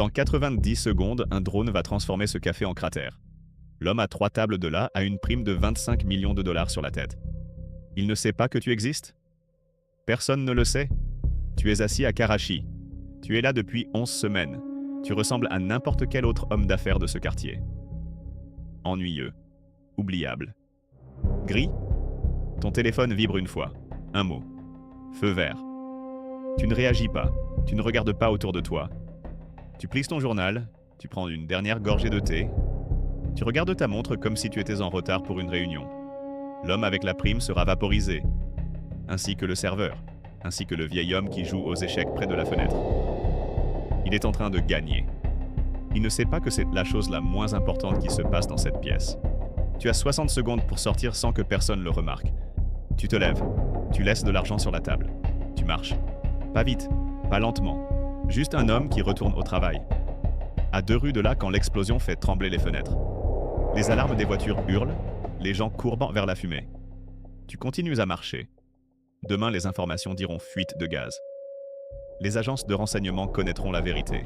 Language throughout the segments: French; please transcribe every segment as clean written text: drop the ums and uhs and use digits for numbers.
Dans 90 secondes, un drone va transformer ce café en cratère. L'homme à 3 tables de là a une prime de 25 millions de dollars sur la tête. Il ne sait pas que tu existes? Personne ne le sait. Tu es assis à Karachi. Tu es là depuis 11 semaines. Tu ressembles à n'importe quel autre homme d'affaires de ce quartier. Ennuyeux. Oubliable. Gris? Ton téléphone vibre une fois. Un mot. Feu vert. Tu ne réagis pas. Tu ne regardes pas autour de toi. Tu plies ton journal. Tu prends une dernière gorgée de thé. Tu regardes ta montre comme si tu étais en retard pour une réunion. L'homme avec la prime sera vaporisé. Ainsi que le serveur. Ainsi que le vieil homme qui joue aux échecs près de la fenêtre. Il est en train de gagner. Il ne sait pas que c'est la chose la moins importante qui se passe dans cette pièce. Tu as 60 secondes pour sortir sans que personne le remarque. Tu te lèves. Tu laisses de l'argent sur la table. Tu marches. Pas vite, pas lentement. Juste un homme qui retourne au travail. À 2 rues de là quand l'explosion fait trembler les fenêtres. Les alarmes des voitures hurlent, les gens courbent vers la fumée. Tu continues à marcher. Demain, les informations diront fuite de gaz. Les agences de renseignement connaîtront la vérité.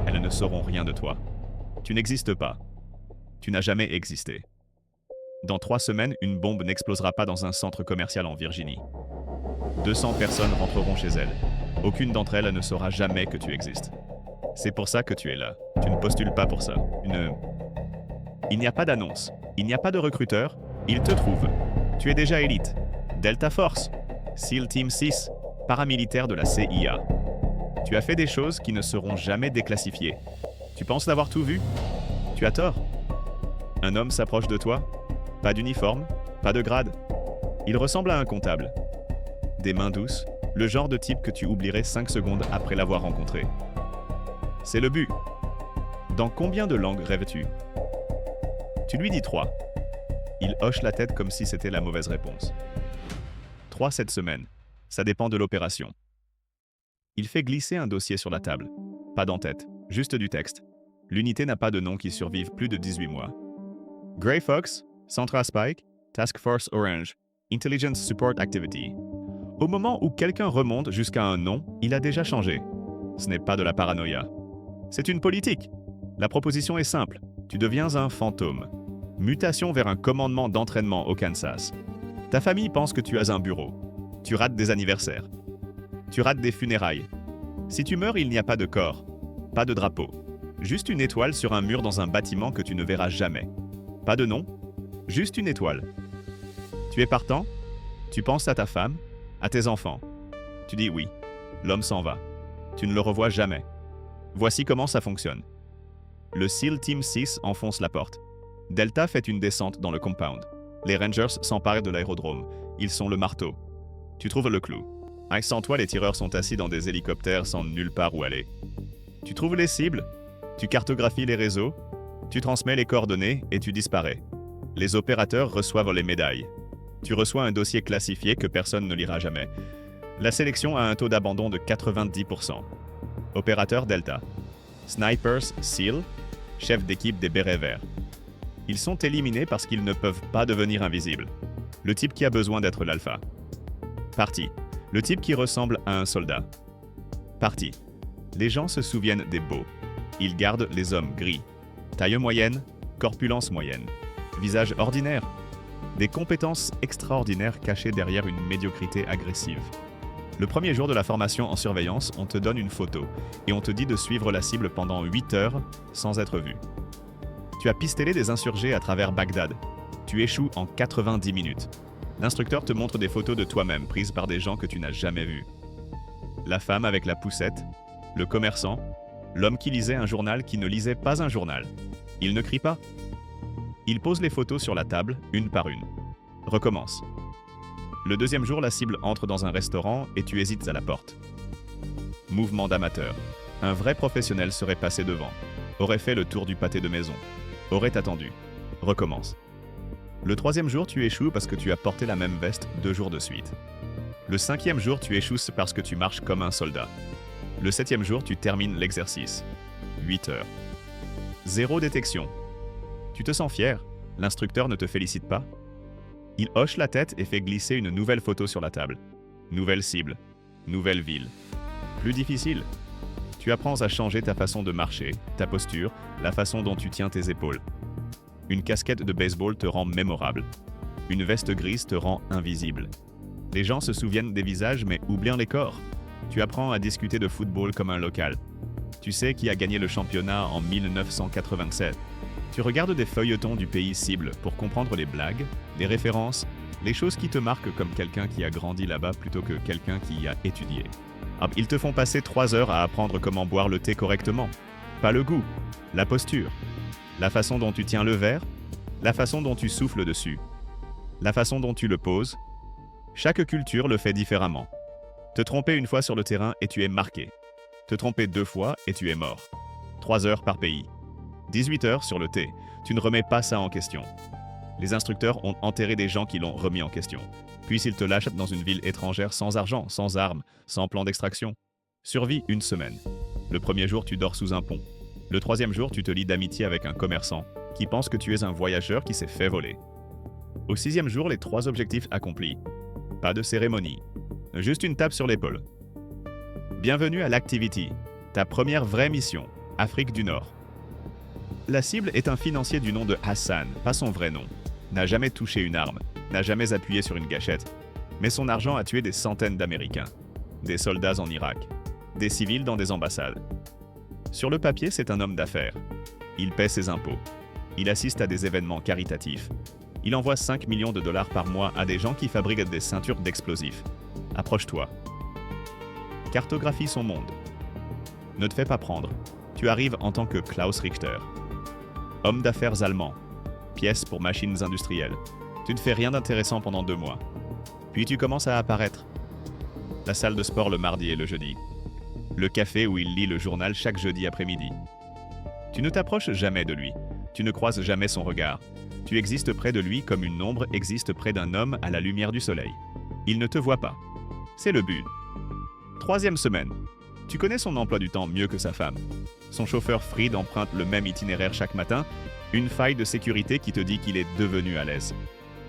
Elles ne sauront rien de toi. Tu n'existes pas. Tu n'as jamais existé. Dans 3 semaines, une bombe n'explosera pas dans un centre commercial en Virginie. 200 personnes rentreront chez elles. Aucune d'entre elles ne saura jamais que tu existes. C'est pour ça que tu es là. Tu ne postules pas pour ça. Il n'y a pas d'annonce. Il n'y a pas de recruteur. Ils te trouvent. Tu es déjà élite. Delta Force. SEAL Team 6. Paramilitaire de la CIA. Tu as fait des choses qui ne seront jamais déclassifiées. Tu penses l'avoir tout vu? Tu as tort. Un homme s'approche de toi. Pas d'uniforme, pas de grade. Il ressemble à un comptable. Des mains douces, le genre de type que tu oublierais 5 secondes après l'avoir rencontré. C'est le but. Dans combien de langues rêves-tu? Tu lui dis 3. Il hoche la tête comme si c'était la mauvaise réponse. 3 cette semaine. Ça dépend de l'opération. Il fait glisser un dossier sur la table. Pas d'en-tête, juste du texte. L'unité n'a pas de nom qui survive plus de 18 mois. Grey Fox, Centra Spike, Task Force Orange, Intelligence Support Activity. Au moment où quelqu'un remonte jusqu'à un nom, il a déjà changé. Ce n'est pas de la paranoïa. C'est une politique. La proposition est simple. Tu deviens un fantôme. Mutation vers un commandement d'entraînement au Kansas. Ta famille pense que tu as un bureau. Tu rates des anniversaires. Tu rates des funérailles. Si tu meurs, il n'y a pas de corps. Pas de drapeau. Juste une étoile sur un mur dans un bâtiment que tu ne verras jamais. Pas de nom. Juste une étoile. Tu es partant? Tu penses à ta femme? À tes enfants? Tu dis oui. L'homme s'en va. Tu ne le revois jamais. Voici comment ça fonctionne. Le SEAL Team 6 enfonce la porte. Delta fait une descente dans le compound. Les Rangers s'emparent de l'aérodrome. Ils sont le marteau. Tu trouves le clou. Sans toi, les tireurs sont assis dans des hélicoptères sans nulle part où aller. Tu trouves les cibles. Tu cartographies les réseaux. Tu transmets les coordonnées et tu disparais. Les opérateurs reçoivent les médailles. Tu reçois un dossier classifié que personne ne lira jamais. La sélection a un taux d'abandon de 90%. Opérateur Delta. Snipers SEAL, chef d'équipe des Bérets Verts. Ils sont éliminés parce qu'ils ne peuvent pas devenir invisibles. Le type qui a besoin d'être l'alpha. Parti. Le type qui ressemble à un soldat. Parti. Les gens se souviennent des beaux. Ils gardent les hommes gris. Taille moyenne, corpulence moyenne. Visage ordinaire. Des compétences extraordinaires cachées derrière une médiocrité agressive. Le premier jour de la formation en surveillance, on te donne une photo et on te dit de suivre la cible pendant 8 heures sans être vu. Tu as pistelé des insurgés à travers Bagdad. Tu échoues en 90 minutes. L'instructeur te montre des photos de toi-même prises par des gens que tu n'as jamais vus. La femme avec la poussette, le commerçant, l'homme qui lisait un journal qui ne lisait pas un journal. Il ne crie pas. Il pose les photos sur la table, une par une. Recommence. Le deuxième jour, la cible entre dans un restaurant et tu hésites à la porte. Mouvement d'amateur. Un vrai professionnel serait passé devant, aurait fait le tour du pâté de maison, aurait attendu. Recommence. Le troisième jour, tu échoues parce que tu as porté la même veste 2 jours de suite. Le 5e jour, tu échoues parce que tu marches comme un soldat. Le 7e jour, tu termines l'exercice. 8 heures. 0 détection. Tu te sens fier? L'instructeur ne te félicite pas? Il hoche la tête et fait glisser une nouvelle photo sur la table. Nouvelle cible. Nouvelle ville. Plus difficile. Tu apprends à changer ta façon de marcher, ta posture, la façon dont tu tiens tes épaules. Une casquette de baseball te rend mémorable. Une veste grise te rend invisible. Les gens se souviennent des visages mais oublient les corps. Tu apprends à discuter de football comme un local. Tu sais qui a gagné le championnat en 1987. Tu regardes des feuilletons du pays cible pour comprendre les blagues, les références, les choses qui te marquent comme quelqu'un qui a grandi là-bas plutôt que quelqu'un qui y a étudié. Ils te font passer 3 heures à apprendre comment boire le thé correctement. Pas le goût, la posture, la façon dont tu tiens le verre, la façon dont tu souffles dessus, la façon dont tu le poses. Chaque culture le fait différemment. Te tromper une fois sur le terrain et tu es marqué. Te tromper 2 fois et tu es mort. 3 heures par pays. 18 heures sur le thé. Tu ne remets pas ça en question. Les instructeurs ont enterré des gens qui l'ont remis en question. Puis ils te lâchent dans une ville étrangère sans argent, sans armes, sans plan d'extraction. Survie 1 semaine. Le premier jour, tu dors sous un pont. Le 3e jour, tu te lis d'amitié avec un commerçant qui pense que tu es un voyageur qui s'est fait voler. Au 6e jour, les 3 objectifs accomplis. Pas de cérémonie. Juste une tape sur l'épaule. Bienvenue à l'Activity, ta première vraie mission, Afrique du Nord. La cible est un financier du nom de Hassan, pas son vrai nom. N'a jamais touché une arme, n'a jamais appuyé sur une gâchette. Mais son argent a tué des centaines d'Américains. Des soldats en Irak. Des civils dans des ambassades. Sur le papier, c'est un homme d'affaires. Il paie ses impôts. Il assiste à des événements caritatifs. Il envoie 5 millions de dollars par mois à des gens qui fabriquent des ceintures d'explosifs. Approche-toi. Cartographie son monde. Ne te fais pas prendre. Tu arrives en tant que Klaus Richter. Homme d'affaires allemand. Pièces pour machines industrielles. Tu ne fais rien d'intéressant pendant 2 mois. Puis tu commences à apparaître. La salle de sport le mardi et le jeudi. Le café où il lit le journal chaque jeudi après-midi. Tu ne t'approches jamais de lui. Tu ne croises jamais son regard. Tu existes près de lui comme une ombre existe près d'un homme à la lumière du soleil. Il ne te voit pas. C'est le but. 3e semaine. Tu connais son emploi du temps mieux que sa femme. Son chauffeur Fried emprunte le même itinéraire chaque matin, une faille de sécurité qui te dit qu'il est devenu à l'aise.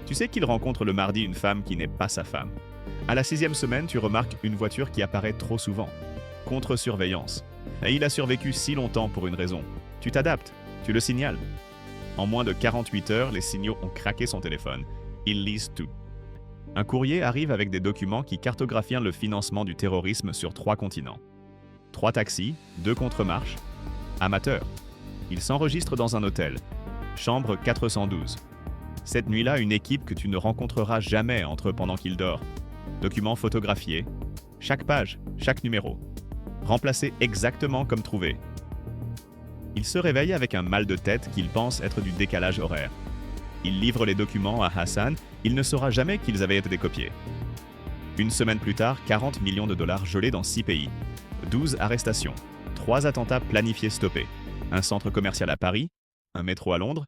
Tu sais qu'il rencontre le mardi une femme qui n'est pas sa femme. À la 6e semaine, tu remarques une voiture qui apparaît trop souvent. Contre-surveillance. Et il a survécu si longtemps pour une raison. Tu t'adaptes, tu le signales. En moins de 48 heures, les signaux ont craqué son téléphone. Ils lisent tout. Un courrier arrive avec des documents qui cartographient le financement du terrorisme sur 3 continents. 3 taxis, 2 contre-marches. Amateur. Il s'enregistre dans un hôtel. Chambre 412. Cette nuit-là, une équipe que tu ne rencontreras jamais entre pendant qu'il dort. Documents photographiés. Chaque page, chaque numéro. Remplacé exactement comme trouvé. Il se réveille avec un mal de tête qu'il pense être du décalage horaire. Il livre les documents à Hassan, il ne saura jamais qu'ils avaient été décopiés. 1 semaine plus tard, 40 millions de dollars gelés dans 6 pays. 12 arrestations. 3 attentats planifiés stoppés. Un centre commercial à Paris, un métro à Londres,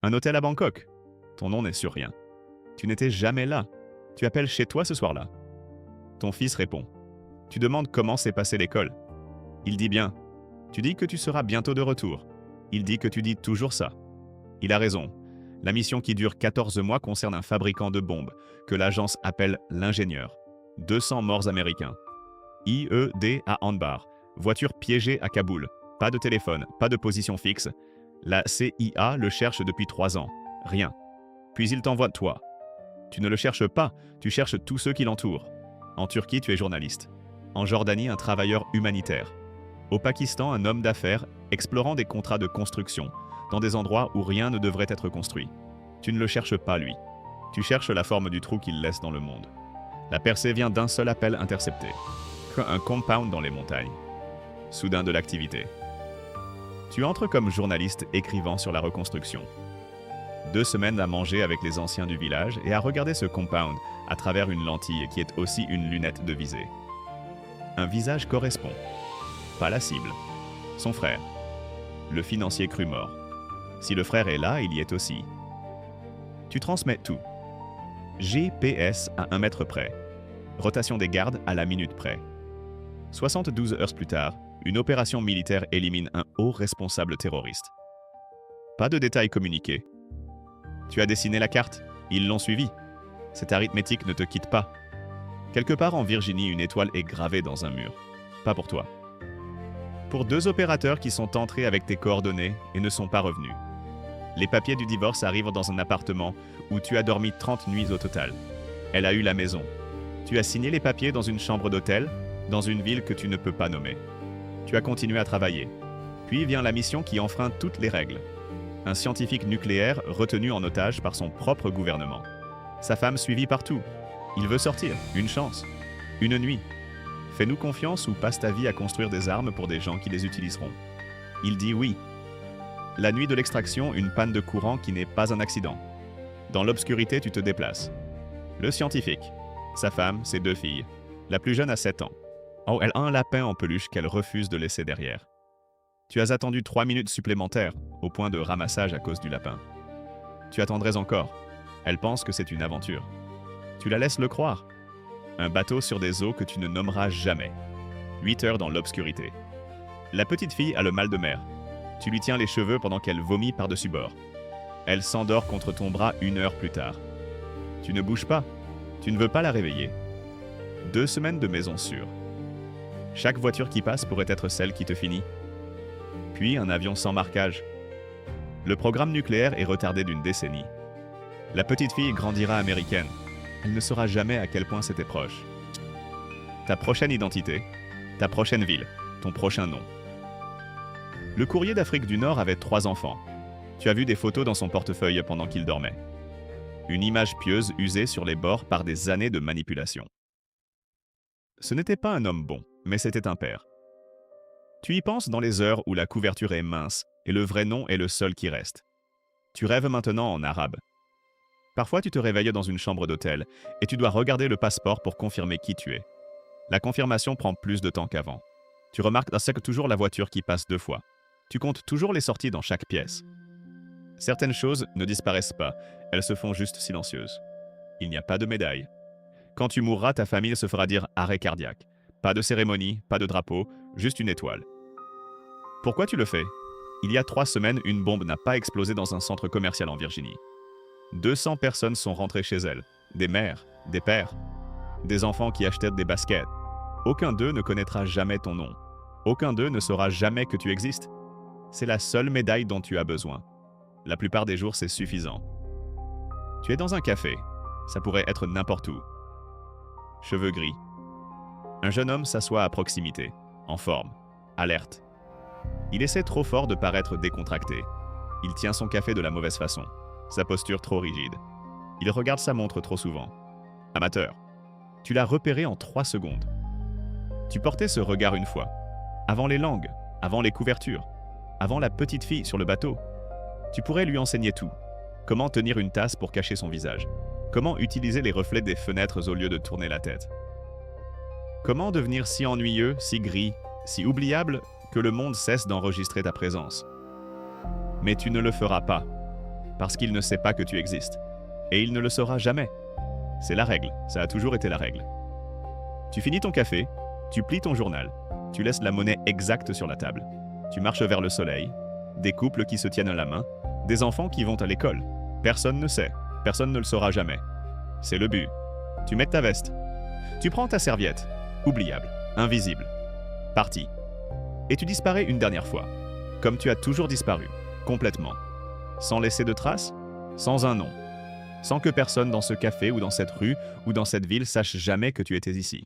un hôtel à Bangkok. Ton nom n'est sur rien. Tu n'étais jamais là. Tu appelles chez toi ce soir-là. Ton fils répond. Tu demandes comment s'est passée l'école. Il dit bien. Tu dis que tu seras bientôt de retour. Il dit que tu dis toujours ça. Il a raison. La mission qui dure 14 mois concerne un fabricant de bombes, que l'agence appelle l'ingénieur. 200 morts américains. IED à Anbar. Voiture piégée à Kaboul. Pas de téléphone, pas de position fixe. La CIA le cherche depuis 3 ans. Rien. Puis il t'envoie toi. Tu ne le cherches pas, tu cherches tous ceux qui l'entourent. En Turquie, tu es journaliste. En Jordanie, un travailleur humanitaire. Au Pakistan, un homme d'affaires explorant des contrats de construction, dans des endroits où rien ne devrait être construit. Tu ne le cherches pas, lui. Tu cherches la forme du trou qu'il laisse dans le monde. La percée vient d'un seul appel intercepté. Un compound dans les montagnes. Soudain de l'activité. Tu entres comme journaliste écrivant sur la reconstruction. 2 semaines à manger avec les anciens du village et à regarder ce compound à travers une lentille qui est aussi une lunette de visée. Un visage correspond. Pas la cible. Son frère. Le financier cru mort. Si le frère est là, il y est aussi. Tu transmets tout. GPS à 1 mètre près. Rotation des gardes à la minute près. 72 heures plus tard, une opération militaire élimine un haut responsable terroriste. Pas de détails communiqués. Tu as dessiné la carte, ils l'ont suivi. Cette arithmétique ne te quitte pas. Quelque part en Virginie, une étoile est gravée dans un mur. Pas pour toi. pour 2 opérateurs qui sont entrés avec tes coordonnées et ne sont pas revenus. Les papiers du divorce arrivent dans un appartement où tu as dormi 30 nuits au total. Elle a eu la maison. Tu as signé les papiers dans une chambre d'hôtel, dans une ville que tu ne peux pas nommer. Tu as continué à travailler. Puis vient la mission qui enfreint toutes les règles. Un scientifique nucléaire retenu en otage par son propre gouvernement. Sa femme suivie partout. Il veut sortir. Une chance. Une nuit. Fais-nous confiance ou passe ta vie à construire des armes pour des gens qui les utiliseront. Il dit oui. La nuit de l'extraction, une panne de courant qui n'est pas un accident. Dans l'obscurité, tu te déplaces. Le scientifique. Sa femme, ses 2 filles. La plus jeune a 7 ans. Oh, elle a un lapin en peluche qu'elle refuse de laisser derrière. Tu as attendu 3 minutes supplémentaires, au point de ramassage à cause du lapin. Tu attendrais encore. Elle pense que c'est une aventure. Tu la laisses le croire. Un bateau sur des eaux que tu ne nommeras jamais. 8 heures dans l'obscurité. La petite fille a le mal de mer. Tu lui tiens les cheveux pendant qu'elle vomit par-dessus bord. Elle s'endort contre ton bras 1 heure plus tard. Tu ne bouges pas. Tu ne veux pas la réveiller. 2 semaines de maison sûre. Chaque voiture qui passe pourrait être celle qui te finit. Puis un avion sans marquage. Le programme nucléaire est retardé d'1 décennie. La petite fille grandira américaine. Elle ne saura jamais à quel point c'était proche. Ta prochaine identité, ta prochaine ville, ton prochain nom. Le courrier d'Afrique du Nord avait 3 enfants. Tu as vu des photos dans son portefeuille pendant qu'il dormait. Une image pieuse usée sur les bords par des années de manipulation. Ce n'était pas un homme bon, mais c'était un père. Tu y penses dans les heures où la couverture est mince et le vrai nom est le seul qui reste. Tu rêves maintenant en arabe. Parfois, tu te réveilles dans une chambre d'hôtel et tu dois regarder le passeport pour confirmer qui tu es. La confirmation prend plus de temps qu'avant. Tu remarques toujours la voiture qui passe 2 fois. Tu comptes toujours les sorties dans chaque pièce. Certaines choses ne disparaissent pas, elles se font juste silencieuses. Il n'y a pas de médaille. Quand tu mourras, ta famille se fera dire arrêt cardiaque. Pas de cérémonie, pas de drapeau, juste une étoile. Pourquoi tu le fais? Il y a 3 semaines, une bombe n'a pas explosé dans un centre commercial en Virginie. 200 personnes sont rentrées chez elles. Des mères, des pères, des enfants qui achetaient des baskets. Aucun d'eux ne connaîtra jamais ton nom. Aucun d'eux ne saura jamais que tu existes. C'est la seule médaille dont tu as besoin. La plupart des jours, c'est suffisant. Tu es dans un café. Ça pourrait être n'importe où. Cheveux gris. Un jeune homme s'assoit à proximité, en forme, alerte. Il essaie trop fort de paraître décontracté. Il tient son café de la mauvaise façon. Sa posture trop rigide. Il regarde sa montre trop souvent. Amateur. Tu l'as repéré en 3 secondes. Tu portais ce regard une fois. Avant les langues, avant les couvertures, avant la petite fille sur le bateau. Tu pourrais lui enseigner tout. Comment tenir une tasse pour cacher son visage. Comment utiliser les reflets des fenêtres au lieu de tourner la tête. Comment devenir si ennuyeux, si gris, si oubliable que le monde cesse d'enregistrer ta présence. Mais tu ne le feras pas. Parce qu'il ne sait pas que tu existes. Et il ne le saura jamais. C'est la règle, ça a toujours été la règle. Tu finis ton café, tu plies ton journal, tu laisses la monnaie exacte sur la table. Tu marches vers le soleil, des couples qui se tiennent la main, des enfants qui vont à l'école. Personne ne sait, personne ne le saura jamais. C'est le but. Tu mets ta veste. Tu prends ta serviette, oubliable, invisible. Parti. Et tu disparais une dernière fois, comme tu as toujours disparu, complètement. Sans laisser de traces, sans un nom, sans que personne dans ce café ou dans cette rue ou dans cette ville sache jamais que tu étais ici.